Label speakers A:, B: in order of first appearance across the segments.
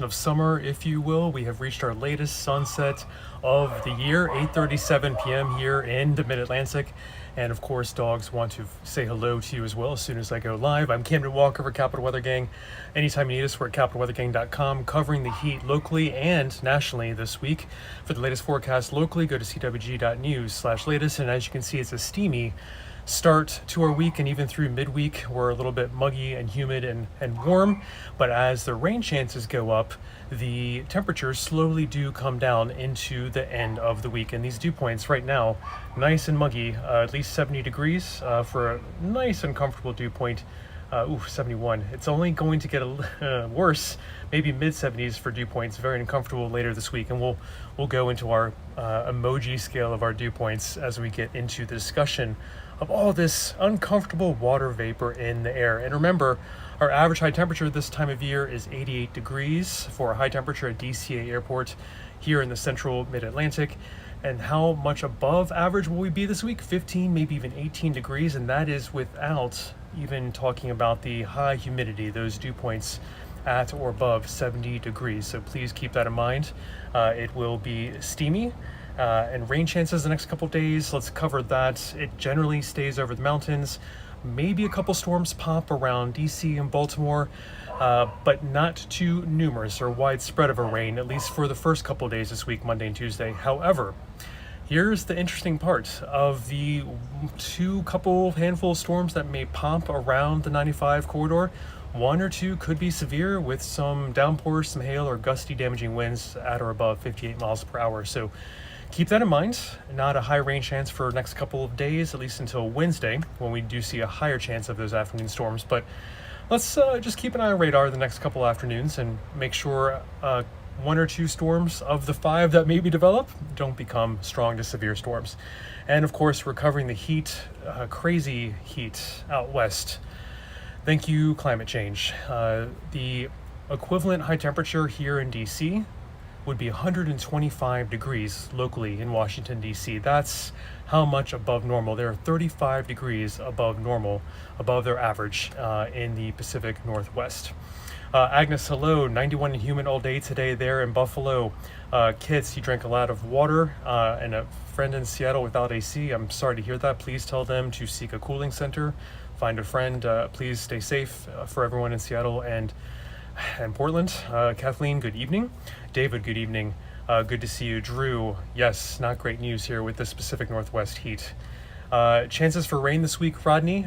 A: of summer, if you will. We have reached our latest sunset of the year, 8:37 p.m. here in the Mid-Atlantic. And of course, dogs want to say hello to you as well as soon as I go live. I'm Camden Walker for Capital Weather Gang. Anytime you need us, we're at CapitalWeatherGang.com, covering the heat locally and nationally this week. For the latest forecast locally, go to CWG.news/latest. And as you can see, it's a steamy start to our week, and even through midweek we're a little bit muggy and humid and warm. But as the rain chances go up, the temperatures slowly do come down into the end of the week, and these dew points right now nice and muggy, at least 70 degrees for a nice and comfortable dew point. 71. It's only going to get worse, maybe mid 70s for dew points, very uncomfortable later this week. And we'll go into our emoji scale of our dew points as we get into the discussion of all this uncomfortable water vapor in the air. And remember, our average high temperature this time of year is 88 degrees for a high temperature at DCA Airport here in the central Mid-Atlantic. And how much above average will we be this week? 15, maybe even 18 degrees, and that is without even talking about the high humidity, those dew points at or above 70 degrees. So please keep that in mind. It will be steamy. And rain chances the next couple days, let's cover that. It generally stays over the mountains. Maybe a couple storms pop around DC and Baltimore, but not too numerous or widespread of a rain, at least for the first couple days this week, Monday and Tuesday. However, here's the interesting part of the handful of storms that may pop around the 95 corridor. One or two could be severe with some downpours, some hail, or gusty damaging winds at or above 58 miles per hour. So keep that in mind. Not a high rain chance for the next couple of days, at least until Wednesday, when we do see a higher chance of those afternoon storms. But let's just keep an eye on radar the next couple afternoons and make sure one or two storms of the 5 that maybe develop don't become strong to severe storms. And of course, recovering the heat, crazy heat out west. Thank you, climate change. The equivalent high temperature here in DC would be 125 degrees locally in Washington, D.C. That's how much above normal. They're 35 degrees above normal, above their average in the Pacific Northwest. Agnes, hello. 91 and humid all day today there in Buffalo. Kits, you drank a lot of water, and a friend in Seattle without AC. I'm sorry to hear that. Please tell them to seek a cooling center. Find a friend. Please stay safe for everyone in Seattle and Portland. Kathleen, good evening. David, good evening. Good to see you. Drew, yes, not great news here with the Pacific Northwest heat. Chances for rain this week, Rodney,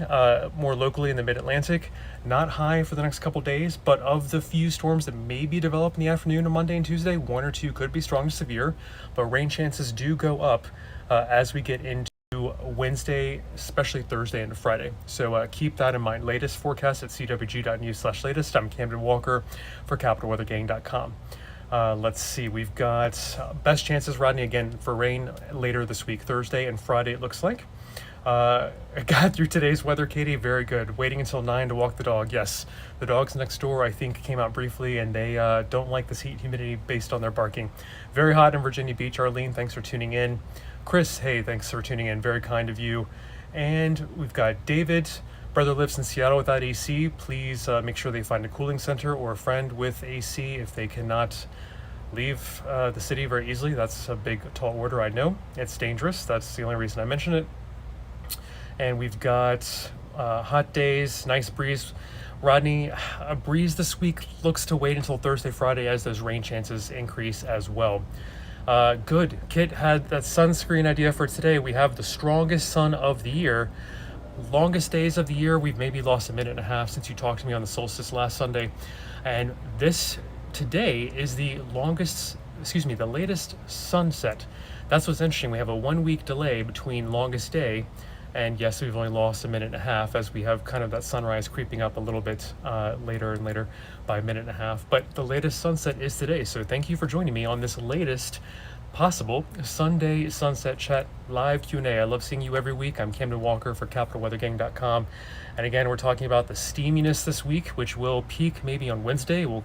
A: more locally in the Mid-Atlantic. Not high for the next couple days, but of the few storms that maybe develop in the afternoon on Monday and Tuesday, one or two could be strong to severe, but rain chances do go up as we get into Wednesday, especially Thursday and Friday. So keep that in mind. Latest forecast at CWG.news/latest. I'm Camden Walker for CapitalWeatherGang.com. Let's see, we've got best chances, Rodney, again for rain later this week, Thursday and Friday it looks like. I got through today's weather, Katie, very good. Waiting until 9 to walk the dog. Yes, the dogs next door I think came out briefly, and they don't like this heat humidity based on their barking. Very hot in Virginia Beach. Arlene, thanks for tuning in. Chris, hey, thanks for tuning in, very kind of you. And we've got David, brother lives in Seattle without AC. Please make sure they find a cooling center or a friend with AC if they cannot leave the city very easily. That's a big, tall order, I know. It's dangerous. That's the only reason I mention it. And we've got hot days, nice breeze. Rodney, a breeze this week looks to wait until Thursday, Friday as those rain chances increase as well. Good. Kit had that sunscreen idea for today. We have the strongest sun of the year. Longest days of the year. We've maybe lost a minute and a half since you talked to me on the solstice last Sunday. And this today is the latest sunset. That's what's interesting. We have a 1 week delay between longest day, and yes, we've only lost a minute and a half as we have kind of that sunrise creeping up a little bit later and later by a minute and a half. But the latest sunset is today. So thank you for joining me on this latest possible Sunday sunset chat live Q&A. I love seeing you every week. I'm Camden Walker for CapitalWeatherGang.com. And again, we're talking about the steaminess this week, which will peak maybe on Wednesday. We'll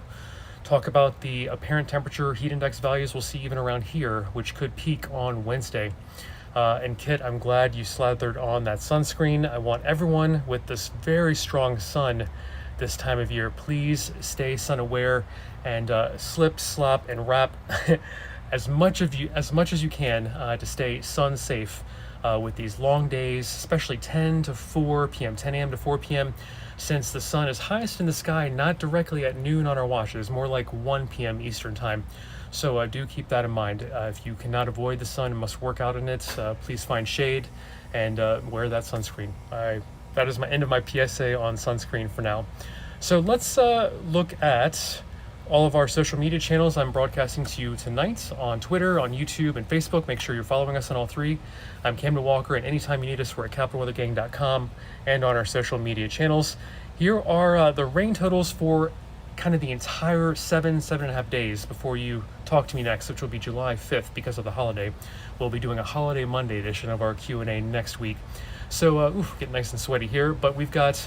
A: talk about the apparent temperature heat index values we'll see even around here, which could peak on Wednesday. And Kit, I'm glad you slathered on that sunscreen. I want everyone with this very strong sun this time of year. Please stay sun aware and slip, slop, and wrap as much as you can to stay sun safe with these long days, especially 10 to 4 p.m., 10 a.m. to 4 p.m., since the sun is highest in the sky not directly at noon on our watch. It is more like 1 p.m. Eastern time. So do keep that in mind. If you cannot avoid the sun and must work out in it, please find shade and wear that sunscreen. That is my end of my PSA on sunscreen for now. So let's look at all of our social media channels. I'm broadcasting to you tonight on Twitter, on YouTube, and Facebook. Make sure you're following us on all three. I'm Camden Walker, and anytime you need us, we're at capitalweathergang.com and on our social media channels. Here are the rain totals for kind of the entire 7.5 days before you talk to me next, which will be July 5th because of the holiday. We'll be doing a holiday Monday edition of our Q&A next week. So getting nice and sweaty here, but we've got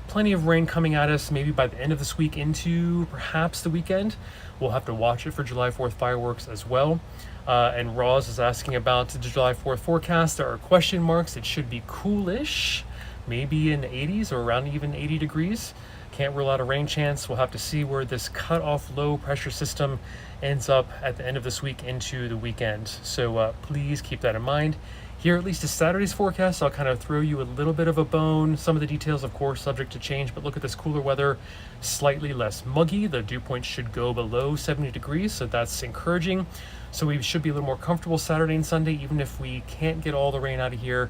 A: plenty of rain coming at us maybe by the end of this week into perhaps the weekend. We'll have to watch it for July 4th fireworks as well. And Roz is asking about the July 4th forecast. There are question marks. It should be coolish, maybe in the 80s or around even 80 degrees. Can't rule out a rain chance. We'll have to see where this cut-off low pressure system ends up at the end of this week into the weekend. So please keep that in mind. Here, at least is Saturday's forecast. I'll kind of throw you a little bit of a bone. Some of the details, of course, subject to change, but look at this cooler weather, slightly less muggy. The dew point should go below 70 degrees, so that's encouraging. So we should be a little more comfortable Saturday and Sunday, even if we can't get all the rain out of here.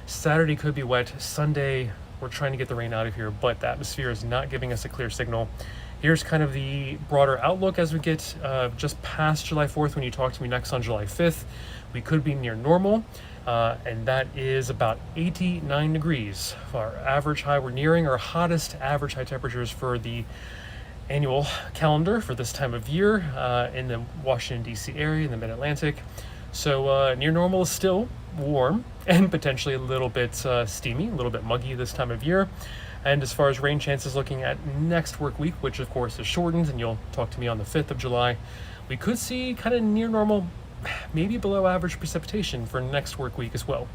A: Saturday could be wet. Sunday, we're trying to get the rain out of here, but the atmosphere is not giving us a clear signal. Here's kind of the broader outlook as we get just past July 4th. When you talk to me next on July 5th, we could be near normal, and that is about 89 degrees. Our average high, we're nearing our hottest average high temperatures for the annual calendar for this time of year in the Washington, D.C. area, in the Mid-Atlantic. So near normal is still warm and potentially a little bit steamy, a little bit muggy this time of year. And as far as rain chances looking at next work week, which of course is shortened, and you'll talk to me on the 5th of July, we could see kind of near normal, maybe below average precipitation for next work week as well.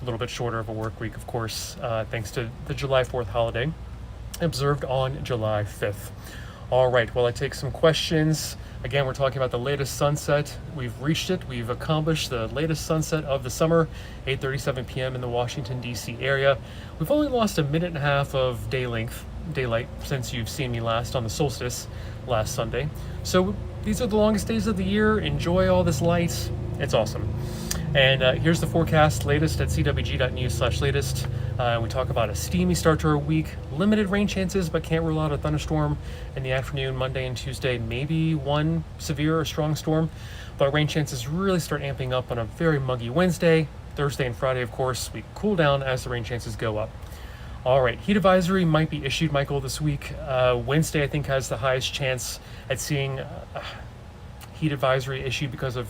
A: A little bit shorter of a work week, of course, thanks to the July 4th holiday observed on July 5th. All right, well, I take some questions. Again, we're talking about the latest sunset. We've reached it. We've accomplished the latest sunset of the summer, 8:37 p.m. in the Washington, D.C. area. We've only lost a minute and a half of daylight since you've seen me last on the solstice last Sunday. So these are the longest days of the year. Enjoy all this light. It's awesome. And here's the forecast, latest at CWG.news/latest. We talk about a steamy start to our week, limited rain chances, but can't rule out a thunderstorm in the afternoon, Monday and Tuesday, maybe one severe or strong storm. But rain chances really start amping up on a very muggy Wednesday. Thursday and Friday, of course, we cool down as the rain chances go up. All right, heat advisory might be issued, Michael, this week. Wednesday, I think, has the highest chance at seeing heat advisory issued because of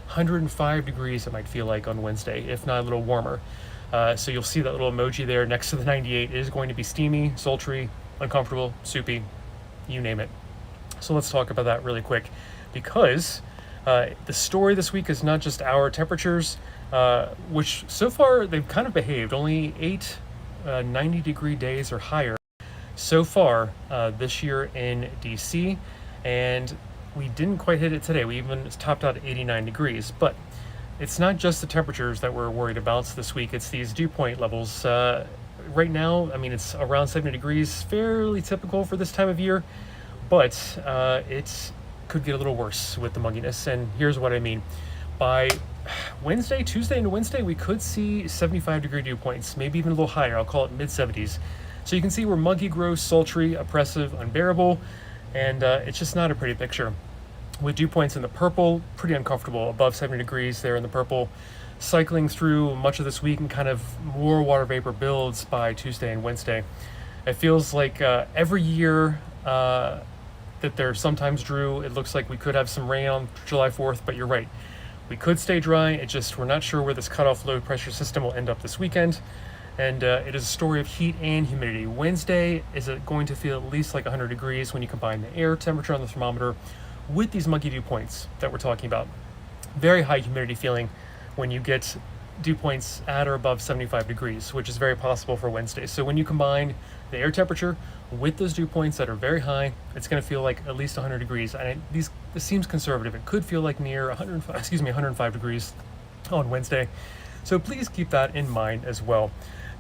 A: 105 degrees, it might feel like on Wednesday, if not a little warmer. So you'll see that little emoji there next to the 98. It is going to be steamy, sultry, uncomfortable, soupy, you name it. So let's talk about that really quick, because the story this week is not just our temperatures, which so far they've kind of behaved. Only 8 90-degree days or higher so far this year in DC, and we didn't quite hit it today. We even topped out at 89 degrees, but it's not just the temperatures that we're worried about this week. It's these dew point levels. Right now, I mean, it's around 70 degrees, fairly typical for this time of year, but it could get a little worse with the mugginess. And here's what I mean. By Wednesday, Tuesday into Wednesday, we could see 75-degree dew points, maybe even a little higher. I'll call it mid-70s. So you can see we're muggy, gross, sultry, oppressive, unbearable, and it's just not a pretty picture. With dew points in the purple, pretty uncomfortable, above 70 degrees there in the purple. Cycling through much of this week and kind of more water vapor builds by Tuesday and Wednesday. It feels like every year that there sometimes, Drew, it looks like we could have some rain on July 4th, but you're right. We could stay dry. It just, we're not sure where this cutoff low pressure system will end up this weekend. And it is a story of heat and humidity. Wednesday is going to feel at least like 100 degrees when you combine the air temperature on the thermometer with these muggy dew points that we're talking about. Very high humidity feeling when you get dew points at or above 75 degrees, which is very possible for Wednesday. So when you combine the air temperature with those dew points that are very high, it's going to feel like at least 100 degrees. And this seems conservative. It could feel like near 105 degrees on Wednesday. So please keep that in mind as well.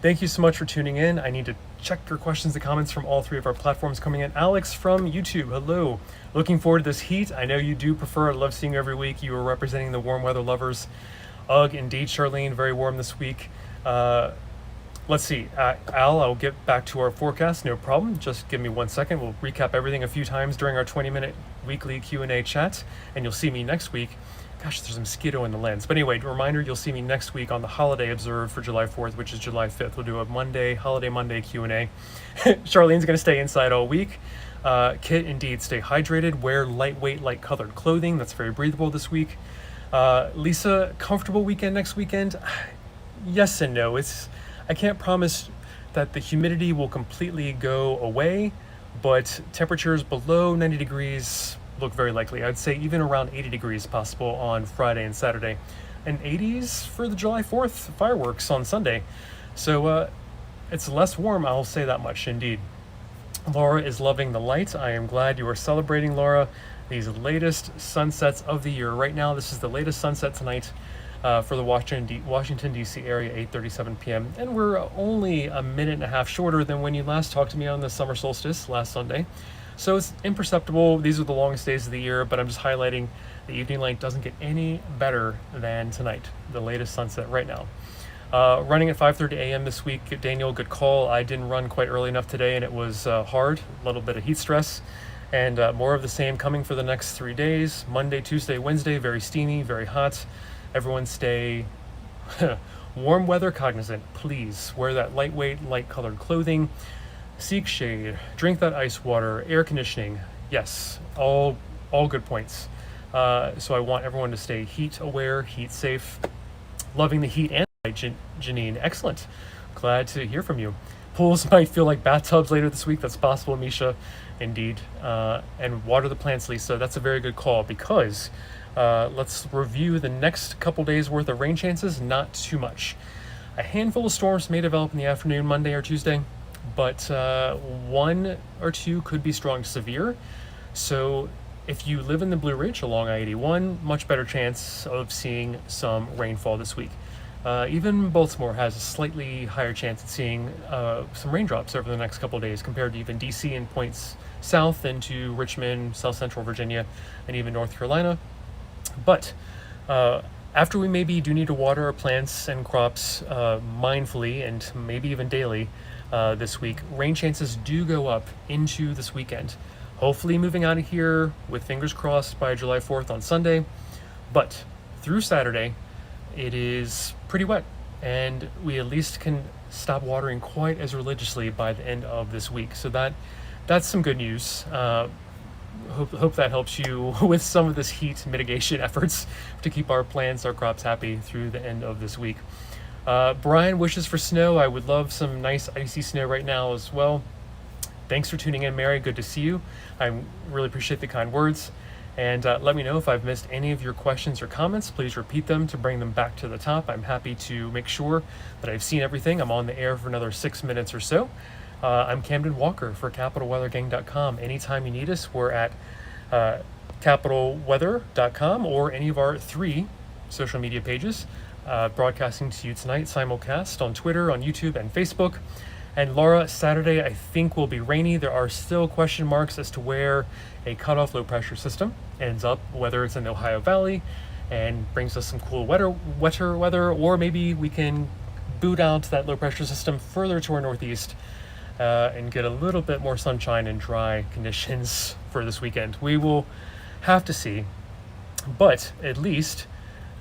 A: Thank you so much for tuning in. I need to check your questions and comments from all three of our platforms coming in. Alex from YouTube, hello. Looking forward to this heat. I know you do prefer. I love seeing you every week. You are representing the warm weather lovers. Ugh, indeed, Charlene, very warm this week. Let's see, Al, I'll get back to our forecast, no problem. Just give me 1 second. We'll recap everything a few times during our 20-minute weekly Q&A chat, and you'll see me next week. Gosh, there's a mosquito in the lens. But anyway, reminder, you'll see me next week on the holiday observed for July 4th, which is July 5th. We'll do a holiday Monday Q&A. Charlene's going to stay inside all week. Kit, indeed, stay hydrated. Wear lightweight, light-colored clothing. That's very breathable this week. Lisa, comfortable weekend next weekend? Yes and no. I can't promise that the humidity will completely go away, but temperatures below 90 degrees look very likely. I'd say even around 80 degrees possible on Friday and Saturday, and 80s for the July 4th fireworks on Sunday. So it's less warm, I'll say that much, indeed. Laura is loving the light. I am glad you are celebrating, Laura, these latest sunsets of the year. Right now, this is the latest sunset tonight for the Washington, D.C. area, 8:37 p.m. And we're only a minute and a half shorter than when you last talked to me on the summer solstice last Sunday. So it's imperceptible. These are the longest days of the year, but I'm just highlighting the evening light doesn't get any better than tonight, the latest sunset right now. Running at 5:30 a.m. this week. Daniel, good call. I didn't run quite early enough today, and it was hard, a little bit of heat stress. And more of the same coming for the next 3 days. Monday, Tuesday, Wednesday, very steamy, very hot. Everyone stay warm weather cognizant. Please wear that lightweight, light-colored clothing. Seek shade. Drink that ice water. Air conditioning. Yes, all good points. So I want everyone to stay heat aware, heat safe. Loving the heat and light, Janine. Excellent. Glad to hear from you. Pools might feel like bathtubs later this week. That's possible, Misha. Indeed. And water the plants, Lisa. That's a very good call because let's review the next couple days worth of rain chances. Not too much. A handful of storms may develop in the afternoon, Monday or Tuesday, but 1 or 2 could be strong to severe. So if you live in the Blue Ridge along I-81, much better chance of seeing some rainfall this week. Even Baltimore has a slightly higher chance of seeing some raindrops over the next couple of days compared to even DC and points south into Richmond, South Central Virginia, and even North Carolina. But after we maybe do need to water our plants and crops mindfully and maybe even daily this week, rain chances do go up into this weekend. Hopefully moving out of here with fingers crossed by July 4th on Sunday. But through Saturday, it is pretty wet, and we at least can stop watering quite as religiously by the end of this week. So that's some good news. Hope that helps you with some of this heat mitigation efforts to keep our plants, our crops happy through the end of this week. Brian wishes for snow. I would love some nice icy snow right now as well. Thanks for tuning in, Mary. Good to see you. I really appreciate the kind words. And let me know if I've missed any of your questions or comments. Please repeat them to bring them back to the top. I'm happy to make sure that I've seen everything. I'm on the air for another 6 minutes or so. I'm Camden Walker for CapitalWeatherGang.com. Anytime you need us, we're at CapitalWeather.com or any of our 3 social media pages. Broadcasting to you tonight, simulcast on Twitter, on YouTube, and Facebook. And Laura, Saturday I think will be rainy. There are still question marks as to where a cutoff low pressure system ends up, whether it's in the Ohio Valley and brings us some cool wetter weather, or maybe we can boot out that low pressure system further to our northeast and get a little bit more sunshine and dry conditions for this weekend. We will have to see, but at least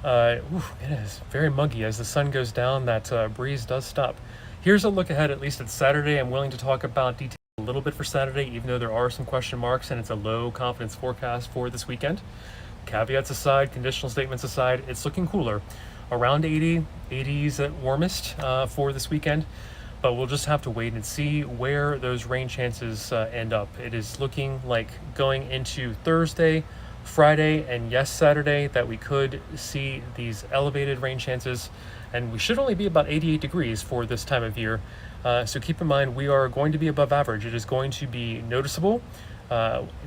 A: it is very muggy as the sun goes down. That breeze does stop. Here's a look ahead, at least at Saturday. I'm willing to talk about details a little bit for Saturday, even though there are some question marks and it's a low confidence forecast for this weekend. Caveats aside, conditional statements aside, it's looking cooler. Around 80s at warmest for this weekend, but we'll just have to wait and see where those rain chances end up. It is looking like going into Thursday, Friday, and yes, Saturday, that we could see these elevated rain chances. And we should only be about 88 degrees for this time of year. So keep in mind, we are going to be above average. It is going to be noticeable.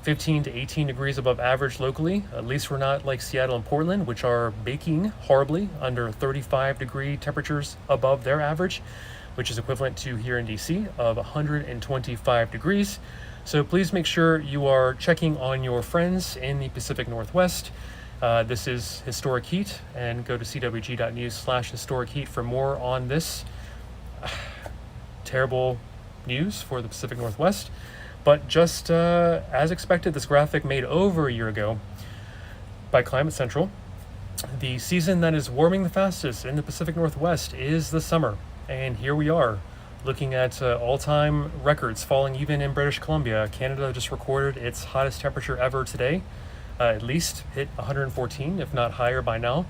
A: 15 to 18 degrees above average locally. At least we're not like Seattle and Portland, which are baking horribly under 35-degree temperatures above their average, which is equivalent to here in DC of 125 degrees. So please make sure you are checking on your friends in the Pacific Northwest. This is Historic Heat, and go to CWG.news/HistoricHeat for more on this terrible news for the Pacific Northwest. But just as expected, this graphic made over a year ago by Climate Central, the season that is warming the fastest in the Pacific Northwest is the summer. And here we are, looking at all-time records falling even in British Columbia. Canada just recorded its hottest temperature ever today, at least hit 114, if not higher by now.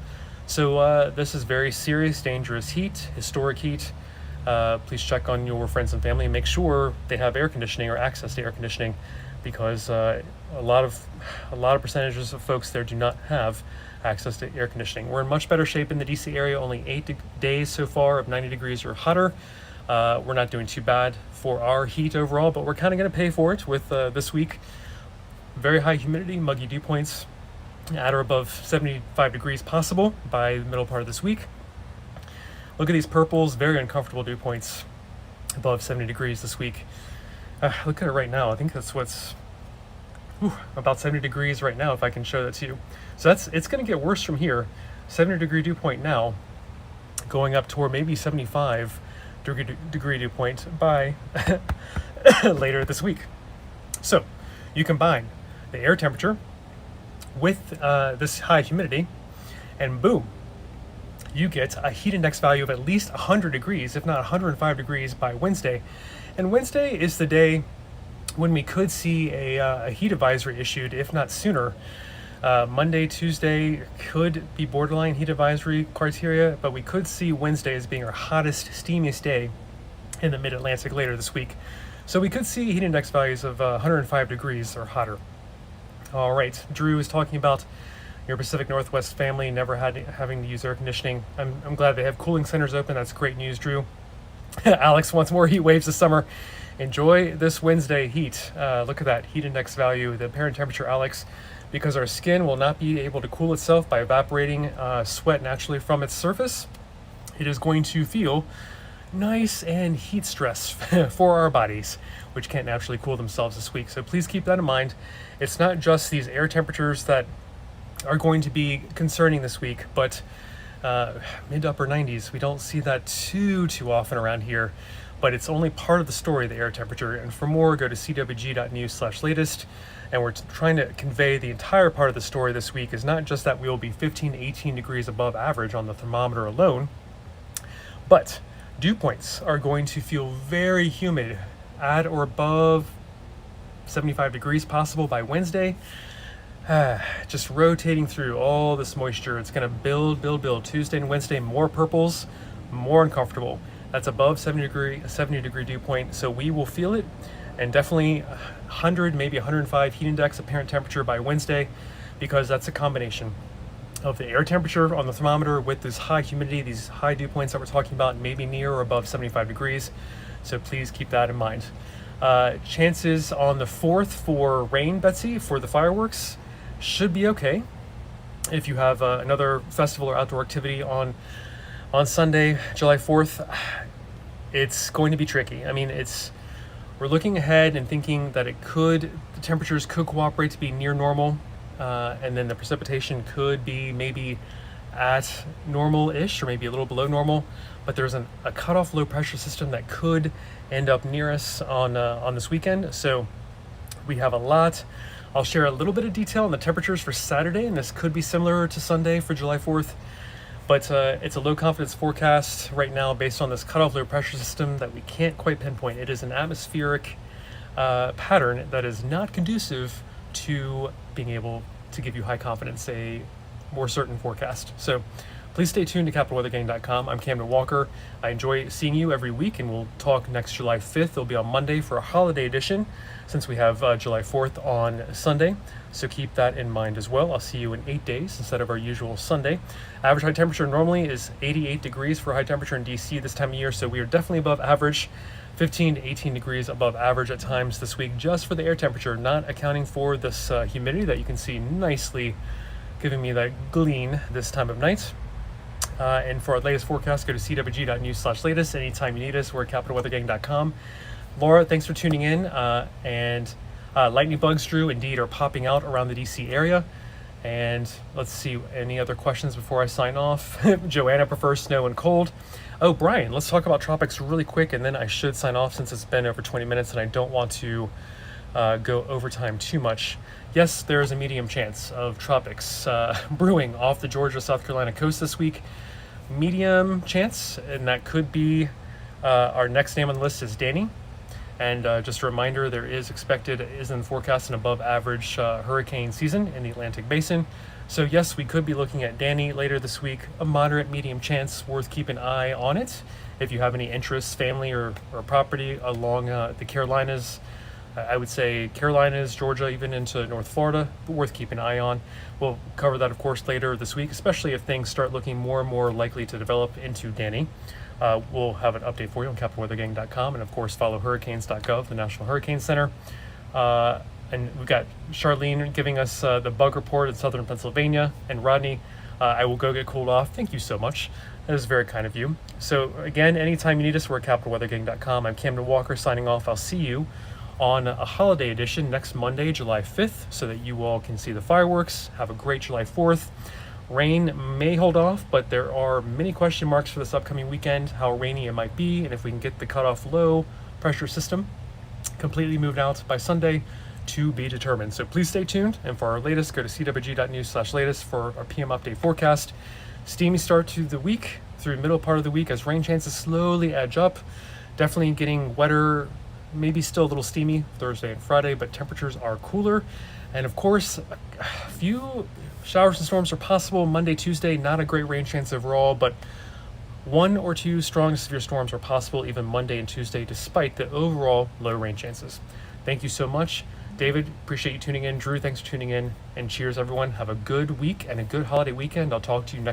A: So this is very serious, dangerous heat, historic heat. Please check on your friends and family and make sure they have air conditioning or access to air conditioning, because a lot of percentages of folks there do not have access to air conditioning. We're in much better shape in the DC area, only 8 days so far of 90 degrees or hotter. We're not doing too bad for our heat overall, but we're kind of going to pay for it with this week. Very high humidity, muggy dew points at or above 75 degrees possible by the middle part of this week. Look at these purples, very uncomfortable dew points above 70 degrees this week. Look at it right now. I think that's what's about 70 degrees right now, if I can show that to you. So it's going to get worse from here. 70-degree dew point now, going up toward maybe 75-degree dew point by later this week. So you combine the air temperature with this high humidity, and boom, you get a heat index value of at least 100 degrees, if not 105 degrees by Wednesday. And Wednesday is the day when we could see a heat advisory issued, if not sooner. Monday, Tuesday could be borderline heat advisory criteria, but we could see Wednesday as being our hottest, steamiest day in the mid-Atlantic later this week. So we could see heat index values of 105 degrees or hotter. All right, Drew is talking about your Pacific Northwest family never having to use air conditioning. I'm glad they have cooling centers open. That's great news, Drew. Alex wants more heat waves this summer. Enjoy this Wednesday heat. Look at that heat index value, the apparent temperature, Alex, because our skin will not be able to cool itself by evaporating sweat naturally from its surface. It is going to feel nice and heat stress for our bodies, which can't naturally cool themselves this week. So please keep that in mind. It's not just these air temperatures that are going to be concerning this week, but mid to upper 90s. We don't see that too often around here, but it's only part of the story, the air temperature. And for more, go to CWG.news/latest. And we're trying to convey the entire part of the story this week is not just that we will be 15 to 18 degrees above average on the thermometer alone, but dew points are going to feel very humid at or above 75 degrees possible by Wednesday. Just rotating through all this moisture. It's going to build. Tuesday and Wednesday, more purples, more uncomfortable. That's above 70 degree dew point. So we will feel it, and definitely 100, maybe 105 heat index apparent temperature by Wednesday, because that's a combination of the air temperature on the thermometer with this high humidity, these high dew points that we're talking about, maybe near or above 75 degrees. So please keep that in mind. Chances on the 4th for rain, Betsy, for the fireworks should be okay. If you have another festival or outdoor activity on Sunday, July 4th, it's going to be tricky. I mean, we're looking ahead and thinking that the temperatures could cooperate to be near normal, and then the precipitation could be maybe at normal-ish or maybe a little below normal, but there's a cutoff low pressure system that could end up near us on this weekend. So we have a lot. I'll share a little bit of detail on the temperatures for Saturday, and this could be similar to Sunday for July 4th, but it's a low confidence forecast right now based on this cutoff low pressure system that we can't quite pinpoint. It is an atmospheric pattern that is not conducive to being able to give you high confidence, a more certain forecast. So please stay tuned to CapitalWeatherGang.com. I'm Camden Walker. I enjoy seeing you every week, and we'll talk next July 5th. It'll be on Monday for a holiday edition, since we have July 4th on Sunday. So keep that in mind as well. I'll see you in 8 days instead of our usual Sunday. Average high temperature normally is 88 degrees for high temperature in DC this time of year, so we are definitely above average. 15 to 18 degrees above average at times this week, just for the air temperature, not accounting for this humidity that you can see nicely giving me that gleam this time of night. And for our latest forecast, go to CWG.news/latest. Anytime you need us, we're at capitalweathergang.com. Laura, thanks for tuning in. And lightning bugs, Drew, indeed are popping out around the DC area. And let's see, any other questions before I sign off? Joanna prefers snow and cold. Oh, Brian, let's talk about tropics really quick, and then I should sign off since it's been over 20 minutes and I don't want to go overtime too much. Yes, there is a medium chance of tropics brewing off the Georgia-South Carolina coast this week. Medium chance, and that could be our next name on the list is Danny. And just a reminder, there is expected, is in the forecast, an above average hurricane season in the Atlantic Basin. So yes, we could be looking at Danny later this week, a moderate medium chance, worth keeping an eye on it. If you have any interests, family or property along the Carolinas, I would say Carolinas, Georgia, even into North Florida, but worth keeping an eye on. We'll cover that, of course, later this week, especially if things start looking more and more likely to develop into Danny. We'll have an update for you on capitalweathergang.com, and of course follow hurricanes.gov, the National Hurricane Center. And we've got Charlene giving us the bug report in southern Pennsylvania, and Rodney, I will go get cooled off. Thank you so much. That is very kind of you. So again, anytime you need us, we're at capitalweathergang.com. I'm Camden Walker signing off. I'll see you on a holiday edition next Monday, July 5th, so that you all can see the fireworks. Have a great July 4th. Rain may hold off, but there are many question marks for this upcoming weekend, how rainy it might be, and if we can get the cutoff low pressure system completely moved out by Sunday, to be determined. So please stay tuned, and for our latest, go to CWG.news/latest for our PM update forecast. Steamy start to the week through middle part of the week as rain chances slowly edge up. Definitely getting wetter, maybe still a little steamy Thursday and Friday, but temperatures are cooler. And of course, a few showers and storms are possible Monday, Tuesday. Not a great rain chance overall, but 1 or 2 strong to severe storms are possible even Monday and Tuesday, despite the overall low rain chances. Thank you so much. David, appreciate you tuning in. Drew, thanks for tuning in. And cheers, everyone. Have a good week and a good holiday weekend. I'll talk to you next